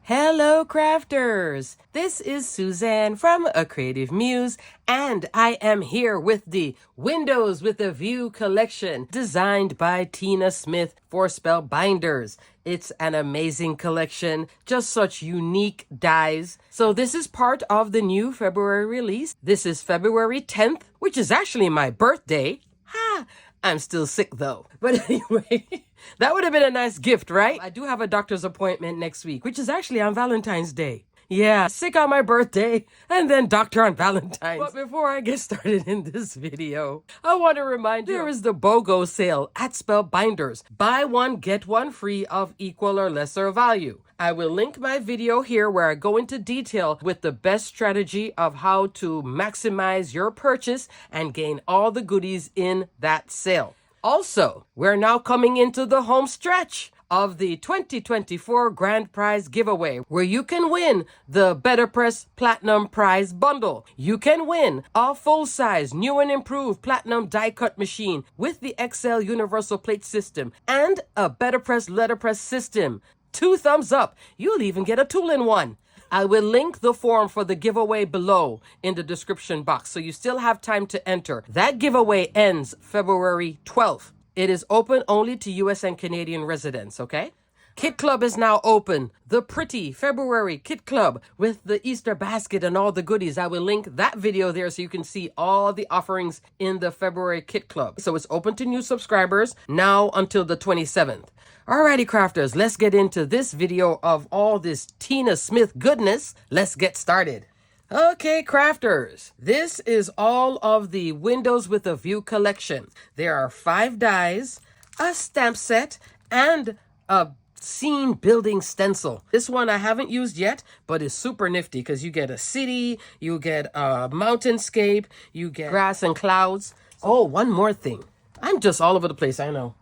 Hello, crafters! This is Suzanne from A Creative Muse, and I am here with the Windows with a View collection designed by Tina Smith for Spellbinders. It's an amazing collection, just such unique dies. So this is part of the new February release. This is February 10th, which is actually my birthday. Ha! I'm still sick though. But anyway, that would have been a nice gift, right? I do have a doctor's appointment next week, which is actually on Valentine's Day. Yeah, sick on my birthday and then doctor on Valentine's. But before I get started in this video, I want to remind you there is the BOGO sale at Spellbinders. Buy one, get one free of equal or lesser value. I will link my video here where I go into detail with the best strategy of how to maximize your purchase and gain all the goodies in that sale. Also, we're now coming into the home stretch of the 2024 Grand Prize giveaway, where you can win the Better Press Platinum Prize Bundle. You can win a full-size, new and improved Platinum die-cut machine with the XL Universal Plate System and a Better Press letterpress system. 2 thumbs up. You'll even get a tool-in-one. I will link the form for the giveaway below in the description box, so you still have time to enter. That giveaway ends February 12th. It is open only to US and Canadian residents, okay? Kit Club is now open. The pretty February Kit Club with the Easter basket and all the goodies. I will link that video there so you can see all the offerings in the February Kit Club. So it's open to new subscribers now until the 27th. Alrighty, crafters, let's get into this video of all this Tina Smith goodness. Let's get started. Okay, crafters, this is all of the Windows with a View collection. There are 5 dies, a stamp set, and a scene building stencil. This one I haven't used yet, but it's super nifty because you get a city, you get a mountainscape, you get grass and clouds. Oh, one more thing. I'm just all over the place, I know.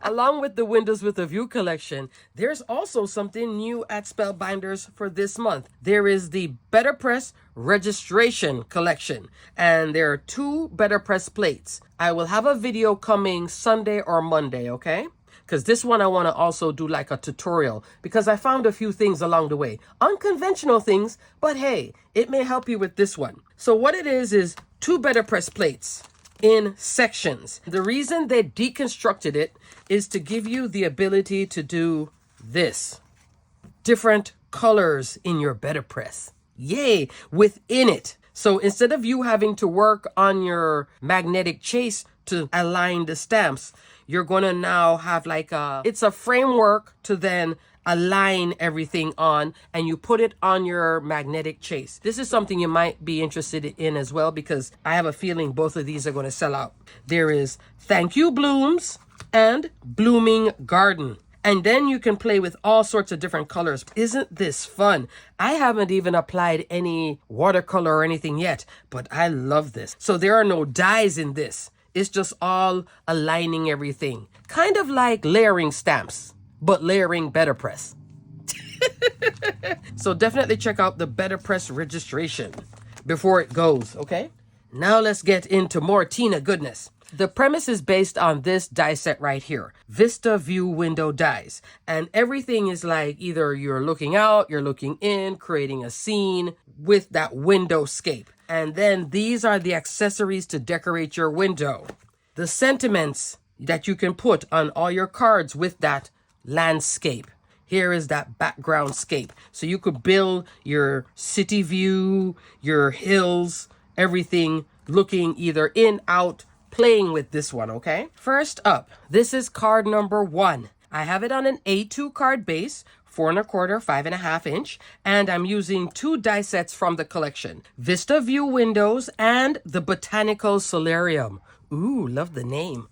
Along with the Windows with a View collection, there's also something new at Spellbinders for this month. There is the Better Press Registration collection, and there are 2 Better Press plates. I will have a video coming Sunday or Monday, okay? Because this one I want to also do like a tutorial, because I found a few things along the way. Unconventional things, but hey, it may help you with this one. So what it is 2 Better Press plates in sections. The reason they deconstructed it is to give you the ability to do this. Different colors in your Better Press. Yay! Within it. So instead of you having to work on your magnetic chase to align the stamps, you're going to now have like it's a framework to then align everything on, and you put it on your magnetic chase. This is something you might be interested in as well, because I have a feeling both of these are going to sell out. There is Thank You Blooms and Blooming Garden. And then you can play with all sorts of different colors. Isn't this fun? I haven't even applied any watercolor or anything yet, but I love this. So there are no dies in this. It's just all aligning everything. Kind of like layering stamps, but layering Better Press. So definitely check out the Better Press registration before it goes, okay? Now let's get into more Tina goodness. The premise is based on this die set right here, Vista View Window dies. And everything is like either you're looking out, you're looking in, creating a scene with that windowscape. And then these are the accessories to decorate your window. The sentiments that you can put on all your cards with that landscape. Here is that background scape. So you could build your city view, your hills, everything looking either in, out, playing with this one, okay? First up, this is card number 1. I have it on an A2 card base, 4 1/4, 5.5 inch, and I'm using 2 die sets from the collection, Vista View Windows and the Botanical Solarium. Ooh, love the name.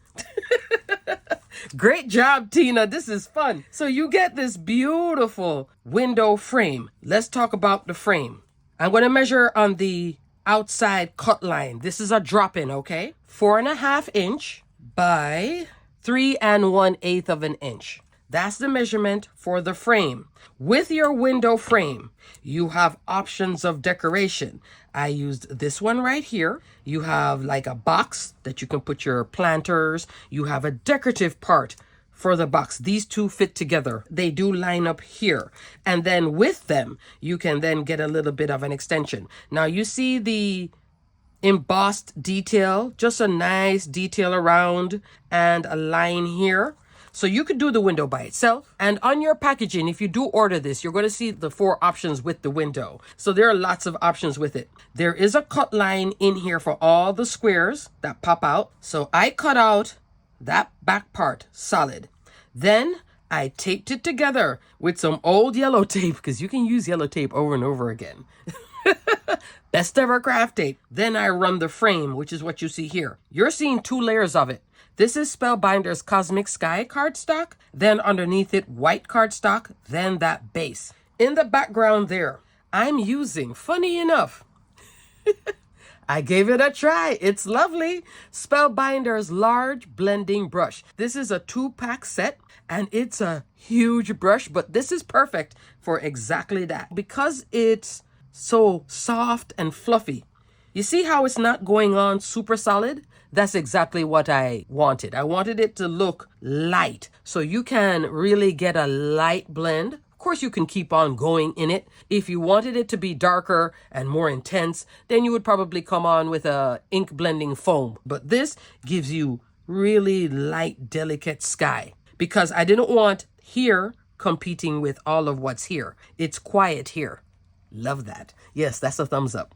Great job, Tina. This is fun. So you get this beautiful window frame. Let's talk about the frame. I'm going to measure on the outside cut line. This is a drop-in, okay? 4.5 inch by 3 1/8 of an inch. That's the measurement for the frame. With your window frame, you have options of decoration. I used this one right here. You have like a box that you can put your planters. You have a decorative part for the box. These two fit together. They do line up here. And then with them, you can then get a little bit of an extension. Now you see the embossed detail, just a nice detail around and a line here. So you could do the window by itself. And on your packaging, if you do order this, you're going to see the 4 options with the window. So there are lots of options with it. There is a cut line in here for all the squares that pop out. So I cut out that back part solid. Then I taped it together with some old yellow tape, because you can use yellow tape over and over again. Best ever craft tape. Then I run the frame, which is what you see here. You're seeing 2 layers of it. This is Spellbinders Cosmic Sky cardstock, then underneath it white cardstock, then that base. In the background there, I'm using, funny enough, I gave it a try. It's lovely. Spellbinders large blending brush. This is a 2-pack set and it's a huge brush, but this is perfect for exactly that because it's so soft and fluffy. You see how it's not going on super solid? That's exactly what I wanted. I wanted it to look light, so you can really get a light blend. Of course, you can keep on going in it. If you wanted it to be darker and more intense, then you would probably come on with a ink blending foam. But this gives you really light, delicate sky, because I didn't want here competing with all of what's here. It's quiet here. Love that. Yes, that's a thumbs up.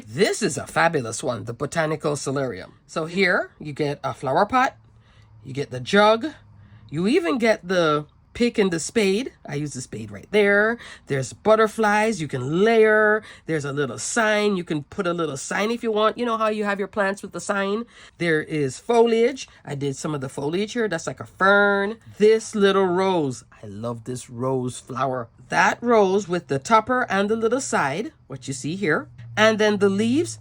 This is a fabulous one, the Botanical Solarium. So here you get a flower pot, you get the jug, you even get the pick and the spade. I use the spade right there. There's butterflies you can layer. There's a little sign. You can put a little sign if you want. You know how you have your plants with the sign? There is foliage. I did some of the foliage here. That's like a fern. This little rose. I love this rose flower. That rose with the topper and the little side, what you see here. And then the leaves,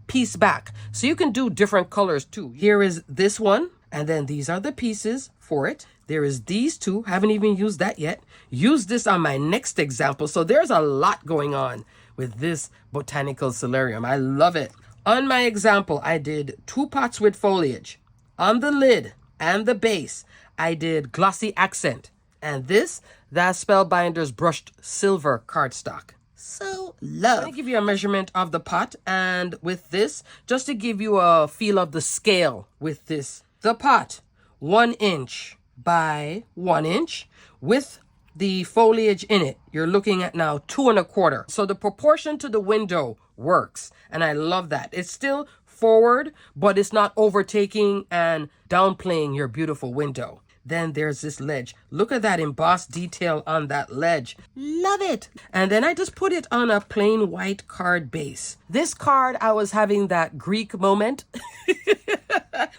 piece back. So you can do different colors too. Here is this one. And then these are the pieces for it. There is these 2. Haven't even used that yet. Use this on my next example. So there's a lot going on with this Botanical Solarium. I love it. On my example, I did 2 pots with foliage. On the lid and the base, I did glossy accent. And this, that's Spellbinders brushed silver cardstock. So love. Let me give you a measurement of the pot. And with this, just to give you a feel of the scale with this. The pot, 1 inch by 1 inch with the foliage in it. You're looking at now 2 1/4. So the proportion to the window works. And I love that. It's still forward, but it's not overtaking and downplaying your beautiful window. Then there's this ledge. Look at that embossed detail on that ledge. Love it. And then I just put it on a plain white card base. This card, I was having that Greek moment.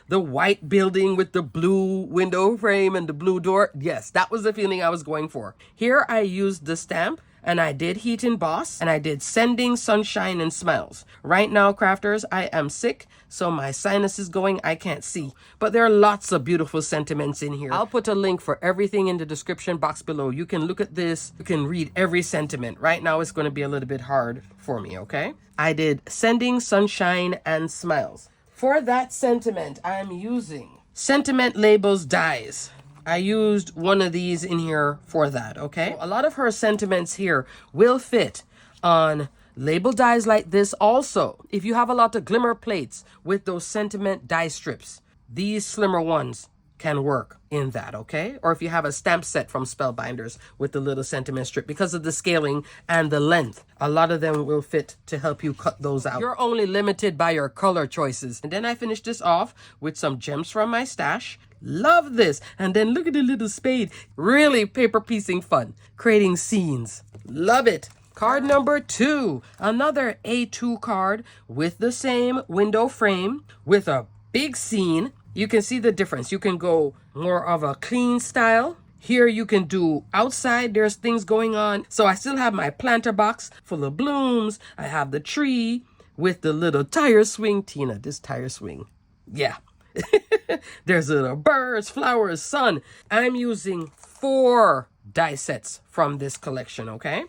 The white building with the blue window frame and the blue door. Yes, that was the feeling I was going for. Here I used the stamp. And I did heat emboss, and I did sending sunshine and smiles. Right now, crafters, I am sick, so my sinus is going, I can't see. But there are lots of beautiful sentiments in here. I'll put a link for everything in the description box below. You can look at this. You can read every sentiment. Right now, it's going to be a little bit hard for me, okay? I did sending sunshine and smiles. For that sentiment, I'm using Sentiment Labels dies. I used one of these in here for that, okay? A lot of her sentiments here will fit on label dies like this also. If you have a lot of glimmer plates with those sentiment die strips, these slimmer ones can work in that, okay? Or if you have a stamp set from Spellbinders with the little sentiment strip, because of the scaling and the length, a lot of them will fit to help you cut those out. You're only limited by your color choices. And then I finished this off with some gems from my stash. Love this. And then look at the little spade. Really paper piecing fun. Creating scenes. Love it. Card number 2. Another A2 card with the same window frame with a big scene. You can see the difference. You can go more of a clean style. Here you can do outside. There's things going on. So I still have my planter box full of blooms. I have the tree with the little tire swing. Tina, this tire swing. Yeah. There's little birds, flowers, sun. I'm using 4 die sets from this collection, okay?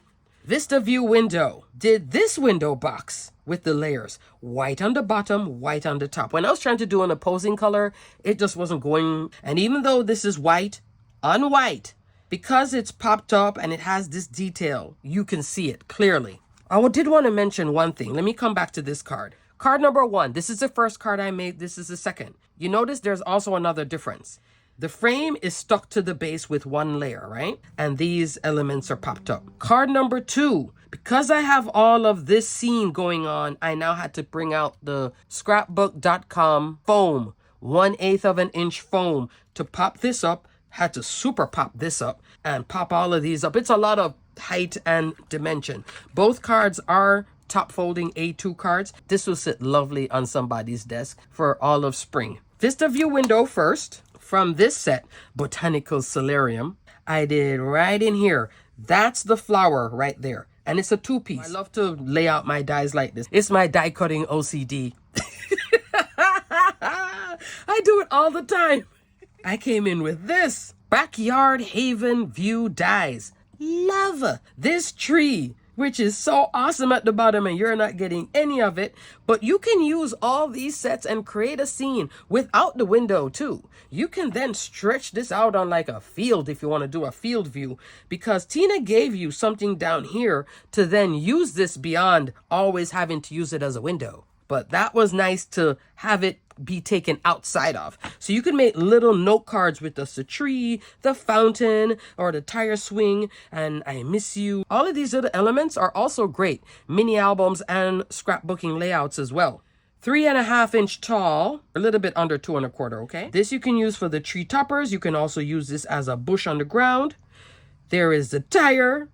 Vista View window. Did this window box with the layers. White on the bottom, white on the top. When I was trying to do an opposing color, it just wasn't going. And even though this is white on white, because it's popped up and it has this detail, you can see it clearly. I did want to mention one thing. Let me come back to this card. Card number 1. This is the first card I made. This is the second. You notice there's also another difference. The frame is stuck to the base with one layer, right? And these elements are popped up. Card number 2. Because I have all of this scene going on, I now had to bring out the scrapbook.com foam, 1/8 of an inch foam to pop this up. Had to super pop this up and pop all of these up. It's a lot of height and dimension. Both cards are top folding A2 cards. This will sit lovely on somebody's desk for all of spring. Vista View window first. From this set, Botanical Solarium, I did right in here. That's the flower right there. And it's a 2-piece. I love to lay out my dies like this. It's my die cutting OCD. I do it all the time. I came in with this. Backyard Haven View dies. Love this tree, which is so awesome at the bottom and you're not getting any of it. But you can use all these sets and create a scene without the window too. You can then stretch this out on like a field if you want to do a field view, because Tina gave you something down here to then use this beyond always having to use it as a window. But that was nice to have it be taken outside of. So you can make little note cards with the tree, the fountain, or the tire swing, and I miss you. All of these little elements are also great mini albums and scrapbooking layouts as well. 3.5 inch tall, a little bit under 2 1/4, okay? This you can use for the tree toppers. You can also use this as a bush on the ground. There is the tire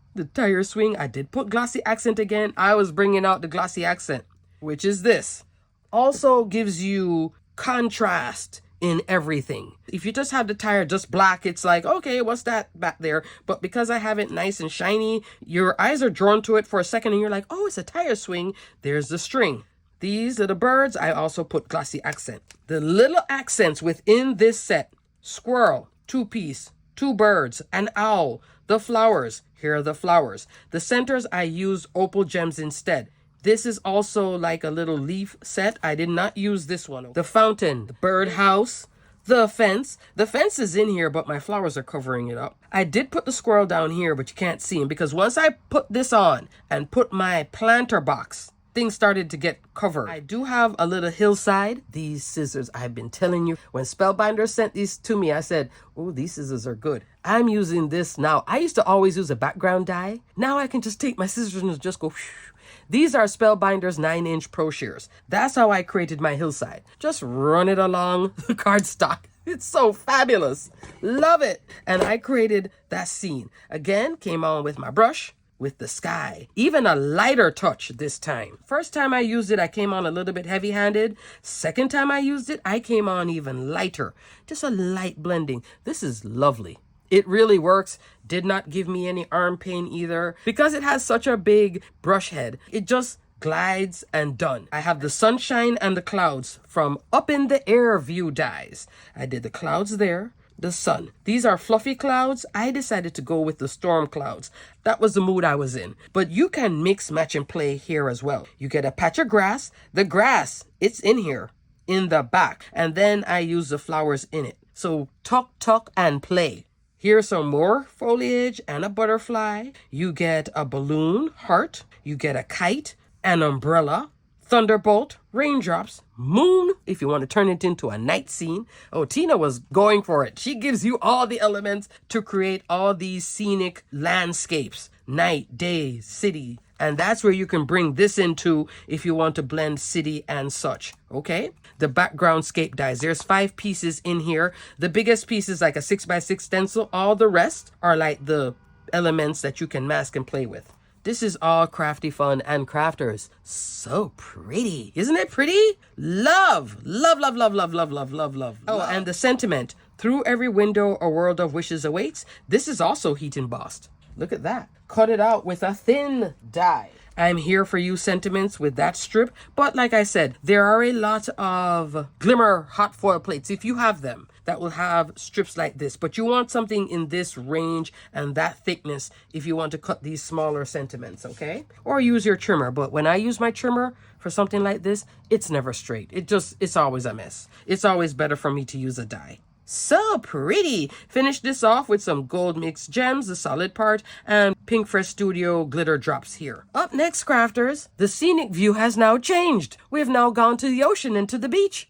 swing. I did put glossy accent again. I was bringing out the glossy accent, which is this. Also gives you contrast in everything. If you just have the tire just black, it's like, okay, what's that back there? But because I have it nice and shiny, your eyes are drawn to it for a second and you're like, oh, it's a tire swing. There's the string. These little birds, I also put glossy accent. The little accents within this set: squirrel, 2-piece, 2 birds, an owl, the flowers. Here are the flowers. The centers, I used opal gems instead. This is also like a little leaf set. I did not use this one. The fountain, the birdhouse, the fence. The fence is in here, but my flowers are covering it up. I did put the squirrel down here, but you can't see him because once I put this on and put my planter box, things started to get covered. I do have a little hillside. These scissors, I've been telling you, when Spellbinders sent these to me, I said, oh, these scissors are good. I'm using this now. I used to always use a background die. Now I can just take my scissors and just go whoosh. These are Spellbinders 9-inch Pro Shears. That's how I created my hillside. Just run it along the cardstock. It's so fabulous. Love it. And I created that scene. Again, came on with my brush, with the sky. Even a lighter touch this time. First time I used it, I came on a little bit heavy-handed. Second time I used it, I came on even lighter. Just a light blending. This is lovely. It really works. Did not give me any arm pain either. Because it has such a big brush head, it just glides and done. I have the sunshine and the clouds from Up in the Air View dies. I did the clouds there, the sun. These are fluffy clouds. I decided to go with the storm clouds. That was the mood I was in. But you can mix, match, and play here as well. You get a patch of grass. The grass, it's in here, in the back. And then I use the flowers in it. So tuck, and play. Here's some more foliage and a butterfly. You get a balloon, heart. You get a kite, an umbrella, thunderbolt, raindrops, moon, if you want to turn it into a night scene. Oh, Tina was going for it. She gives you all the elements to create all these scenic landscapes. Night, day, city. And that's where you can bring this into if you want to blend city and such. Okay? The background scape dies. There's 5 pieces in here. The biggest piece is like a 6x6 stencil. All the rest are like the elements that you can mask and play with. This is all crafty fun and crafters. So pretty. Isn't it pretty? Love. Love, love, love, love, love, love, love, love. Oh, and the sentiment. Through every window, a world of wishes awaits. This is also heat embossed. Look at that. Cut it out with a thin die. I'm here for you sentiments with that strip. But like I said, there are a lot of glimmer hot foil plates if you have them. that will have strips like this, but you want something in this range and that thickness if you want to cut these smaller sentiments, okay? Or use your trimmer, but when I use my trimmer for something like this, it's never straight. It's always a mess. It's always better for me to use a die. So pretty. Finish this off with some gold mixed gems, the solid part, and Pink Fresh Studio glitter drops here. Up next, crafters, the scenic view has now changed. We have now gone to the ocean and to the beach.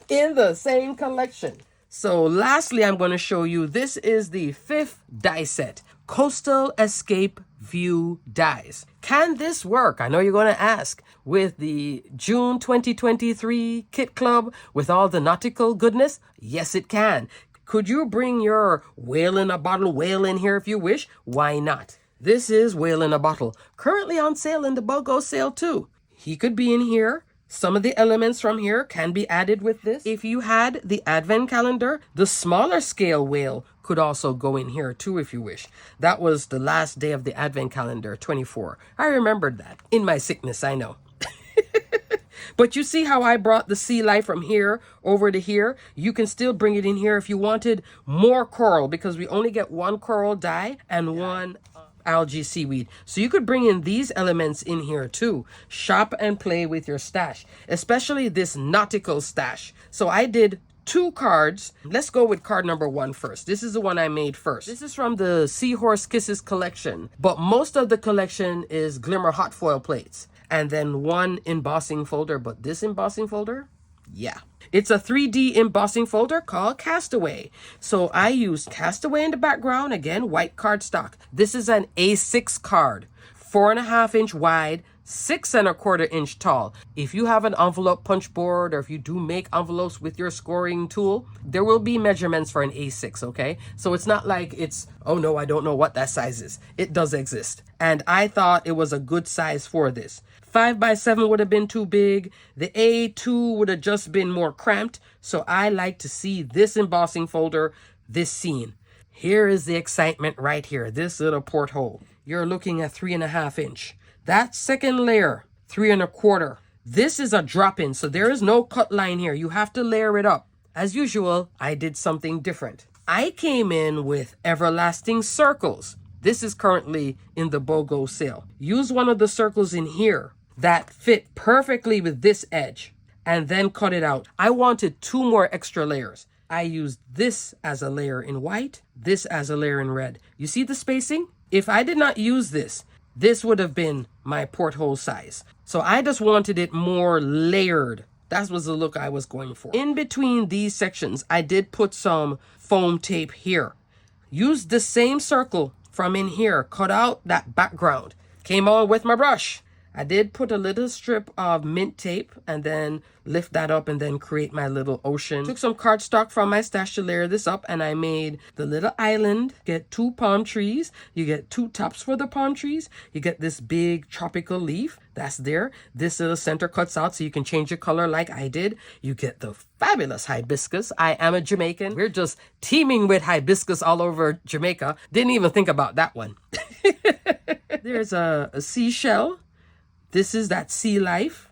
In the same collection. So lastly, I'm going to show you, this is the 5th die set, Coastal Escape View dies. Can this work? I know you're going to ask. With the June 2023 Kit Club, with all the nautical goodness? Yes, it can. Could you bring your whale in a bottle whale in here if you wish? Why not? This is Whale in a Bottle, currently on sale in the BOGO sale too. He could be in here. Some of the elements from here can be added with this. If you had the advent calendar, the smaller scale whale could also go in here too if you wish. That was the last day of the advent calendar, 24. I remembered that. In my sickness, I know. But you see how I brought the sea life from here over to here? You can still bring it in here if you wanted more coral, because we only get one coral die and one algae seaweed. So you could bring in these elements in here too. Shop and play with your stash, especially this nautical stash. So I did 2 cards. Let's go with card number 1 first. This is the one I made first. This is from the Seahorse Kisses collection, but most of the collection is glimmer hot foil plates. And then 1 embossing folder, but this embossing folder, yeah. It's a 3D embossing folder called Castaway. So I used Castaway in the background, again, white cardstock. This is an A6 card, 4.5 inch wide, 6.25 inch tall. If you have an envelope punch board, or if you do make envelopes with your scoring tool, there will be measurements for an A6, okay? So it's not like it's, oh no, I don't know what that size is. It does exist. And I thought it was a good size for this. 5x7 would have been too big. The A2 would have just been more cramped. So I like to see this embossing folder, this scene. Here is the excitement right here. This little porthole. You're looking at 3.5 inch. That second layer, 3.25. This is a drop-in, so there is no cut line here. You have to layer it up. As usual, I did something different. I came in with everlasting circles. This is currently in the BOGO sale. Use one of the circles in here that fit perfectly with this edge, and then cut it out. I wanted 2 more extra layers. I used this as a layer in white, this as a layer in red. You see the spacing? If I did not use this, this would have been my porthole size. So I just wanted it more layered. That was the look I was going for. In between these sections, I did put some foam tape here. Use the same circle from in here. Cut out that background. Came on with my brush. I did put a little strip of mint tape and then lift that up and then create my little ocean. Took some cardstock from my stash to layer this up, and I made the little island. Get 2 palm trees. You get 2 tops for the palm trees. You get this big tropical leaf that's there. This little center cuts out so you can change your color like I did. You get the fabulous hibiscus. I am a Jamaican. We're just teeming with hibiscus all over Jamaica. Didn't even think about that one. There's a seashell. This is that sea life.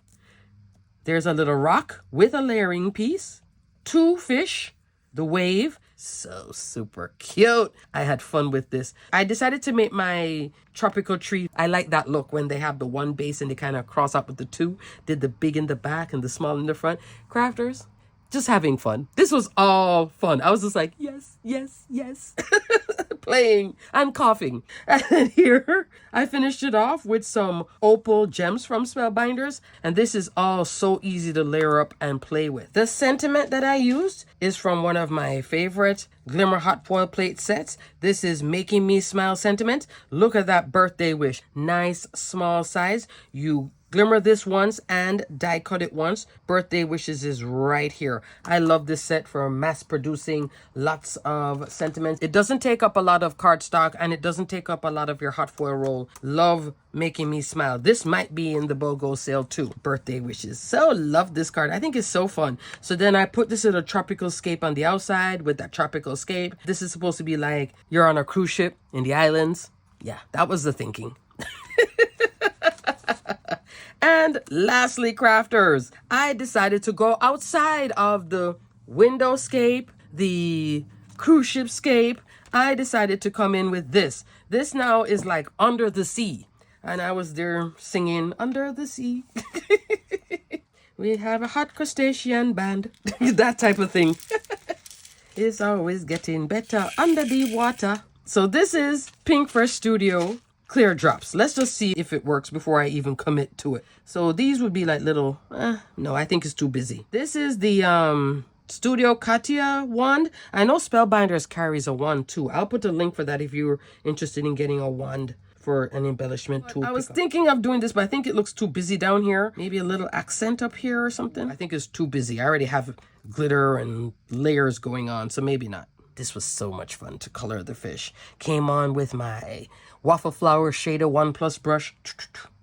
There's a little rock with a layering piece. 2 fish. The wave. So super cute. I had fun with this. I decided to make my tropical tree. I like that look when they have the one base and they kind of cross up with the 2. Did the big in the back and the small in the front. Crafters, just having fun. This was all fun. I was just like, yes, yes, yes. Playing and coughing. And then here, I finished it off with some opal gems from Spellbinders. And this is all so easy to layer up and play with. The sentiment that I used is from one of my favorite Glimmer Hot Foil Plate sets. This is Making Me Smile Sentiment. Look at that birthday wish. Nice, small size. You glimmer this once and die cut it once. Birthday wishes is right here. I love this set for mass producing lots of sentiments. It doesn't take up a lot of cardstock and it doesn't take up a lot of your hot foil roll. Love Making Me Smile. This might be in the BOGO sale too. Birthday wishes. So love this card. I think it's so fun. So then I put this in a tropical scape on the outside with that tropical scape. This is supposed to be like you're on a cruise ship in the islands. Yeah, that was the thinking. And lastly, crafters, I decided to go outside of the windowscape, the cruise ship scape, I decided to come in with this. This now is like Under the Sea. And I was there singing Under the Sea. We have a hot crustacean band. That type of thing. It's always getting better under the water. So this is Pink Fresh Studio Clear Drops. Let's just see if it works before I even commit to it. So these would be like little, no, I think it's too busy. This is the Studio Katia wand. I know Spellbinders carries a wand too. I'll put a link for that if you're interested in getting a wand for an embellishment tool. I was thinking of doing this, but I think it looks too busy down here. Maybe a little accent up here or something. I think it's too busy. I already have glitter and layers going on, so maybe not. This was so much fun to color the fish. Came on with my Waffle Flower Shader 1+ brush.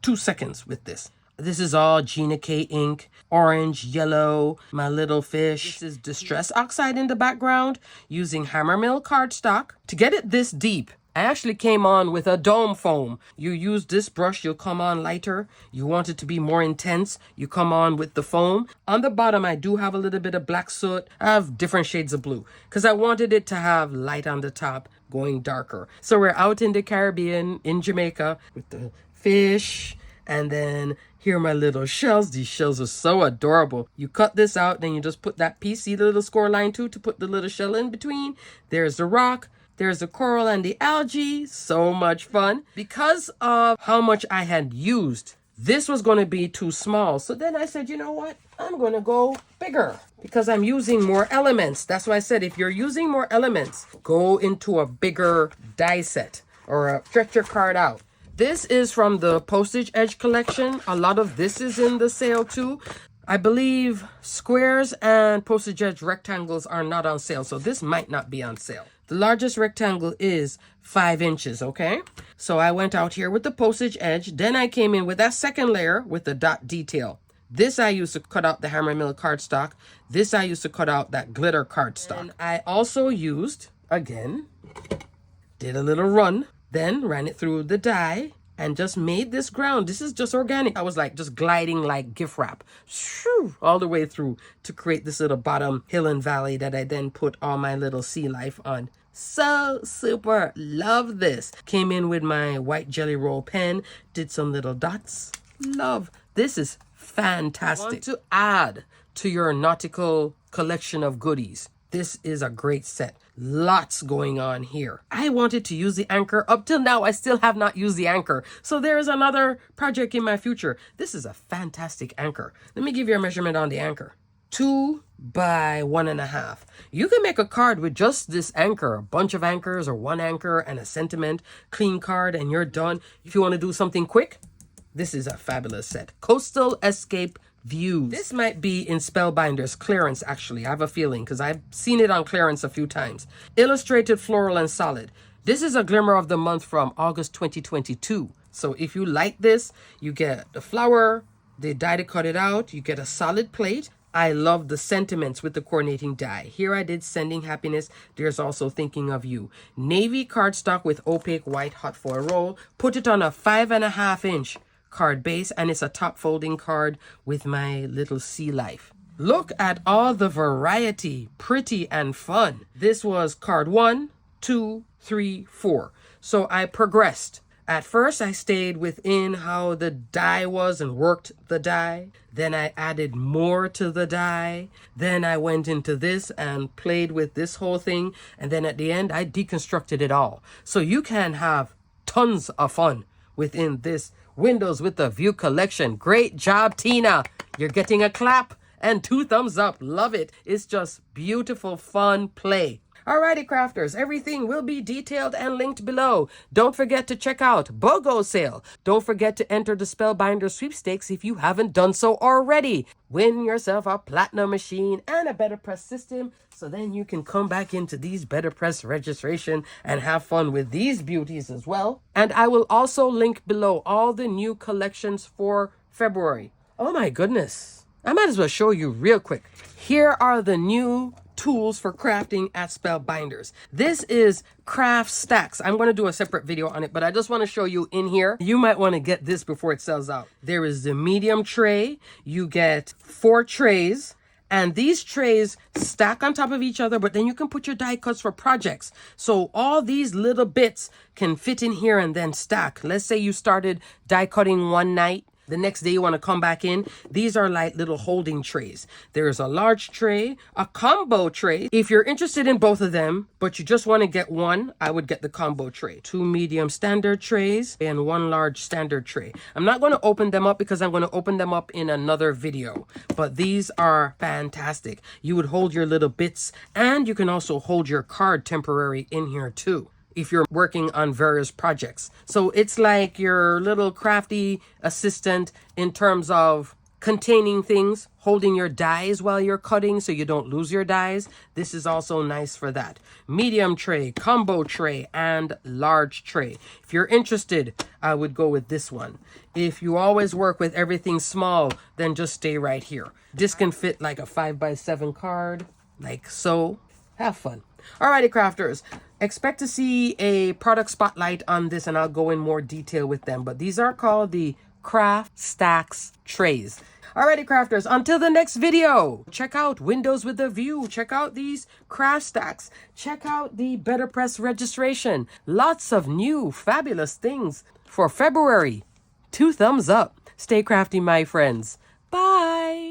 2 seconds with this. This is all Gina K ink, orange, yellow, my little fish. This is Distress Oxide in the background using Hammermill cardstock. To get it this deep, I actually came on with a dome foam. You use this brush, you'll come on lighter. You want it to be more intense, you come on with the foam. On the bottom, I do have a little bit of black soot. I have different shades of blue because I wanted it to have light on the top going darker. So we're out in the Caribbean, in Jamaica, with the fish. And then here are my little shells. These shells are so adorable. You cut this out, then you just put that piece, see the little score line too, to put the little shell in between. There's the rock. There's the coral and the algae. So much fun. Because of how much I had used, this was going to be too small. So then I said, you know what? I'm going to go bigger because I'm using more elements. That's why I said, if you're using more elements, go into a bigger die set or stretch your card out. This is from the Postage Edge collection. A lot of this is in the sale too. I believe squares and postage edge rectangles are not on sale, so this might not be on sale. The largest rectangle is 5 inches, okay? So I went out here with the postage edge. Then I came in with that second layer with the dot detail. This I used to cut out the Hammermill cardstock. This I used to cut out that glitter cardstock. And I also used, again, did a little run. Then ran it through the die and just made this ground. This is just organic. I was like just gliding like gift wrap shoo, all the way through to create this little bottom hill and valley that I then put all my little sea life on. So super. Love this. Came in with my white jelly roll pen. Did some little dots. Love. This is fantastic. Want to add to your nautical collection of goodies. This is a great set. Lots going on here. I wanted to use the anchor. Up till now, I still have not used the anchor. So there is another project in my future. This is a fantastic anchor. Let me give you a measurement on the anchor. 2 by 1.5. You can make a card with just this anchor, a bunch of anchors or one anchor and a sentiment, clean card, and you're done. If you want to do something quick, this is a fabulous set. Coastal Escape Views. This might be in Spellbinders clearance, actually. I have a feeling because I've seen it on clearance a few times. Illustrated Floral and Solid. This is a Glimmer of the Month from August 2022. So if you like this, you get the flower, the die to cut it out, you get a solid plate. I love the sentiments with the coordinating die. Here I did Sending Happiness. There's also Thinking of You. Navy cardstock with opaque white hot foil roll. Put it on a 5.5 inch card base, and it's a top folding card with my little sea life. Look at all the variety, pretty and fun. This was card 1, 2, 3, 4. So I progressed. At first I stayed within how the die was and worked the die. Then I added more to the die. Then I went into this and played with this whole thing. And then at the end I deconstructed it all. So you can have tons of fun within this Windows with the View collection. Great job, Tina. You're getting a clap and 2 thumbs up. Love it. It's just beautiful, fun play. Alrighty, crafters, everything will be detailed and linked below. Don't forget to check out BOGO sale. Don't forget to enter the Spellbinder sweepstakes if you haven't done so already. Win yourself a platinum machine and a Better Press system, so then you can come back into these Better Press registration and have fun with these beauties as well. And I will also link below all the new collections for February. Oh my goodness. I might as well show you real quick. Here are the new tools for crafting at Spellbinders. This is craft stacks. I'm going to do a separate video on it, but I just want to show you in here. You might want to get this before it sells out. There is the medium tray. You get 4 trays And these trays stack on top of each other, but then you can put your die cuts for projects. So all these little bits can fit in here and then stack. Let's say you started die cutting one night. The next day you want to come back in. These are like little holding trays. There's a large tray, a combo tray. If you're interested in both of them, but you just want to get one, I would get the combo tray. 2 medium standard trays and 1 large standard tray. I'm not going to open them up because I'm going to open them up in another video. But these are fantastic. You would hold your little bits, and you can also hold your card temporary in here too, if you're working on various projects. So it's like your little crafty assistant in terms of containing things, holding your dies while you're cutting so you don't lose your dies. This is also nice for that. Medium tray, combo tray, and large tray. If you're interested, I would go with this one. If you always work with everything small, then just stay right here. This can fit like a 5x7 card, like so. Have fun. Alrighty, crafters. Expect to see a product spotlight on this, and I'll go in more detail with them. But these are called the Craft Stacks trays. Alrighty, crafters. Until the next video, check out Windows with a View. Check out these craft stacks. Check out the Better Press registration. Lots of new fabulous things for February. 2 thumbs up. Stay crafty, my friends. Bye.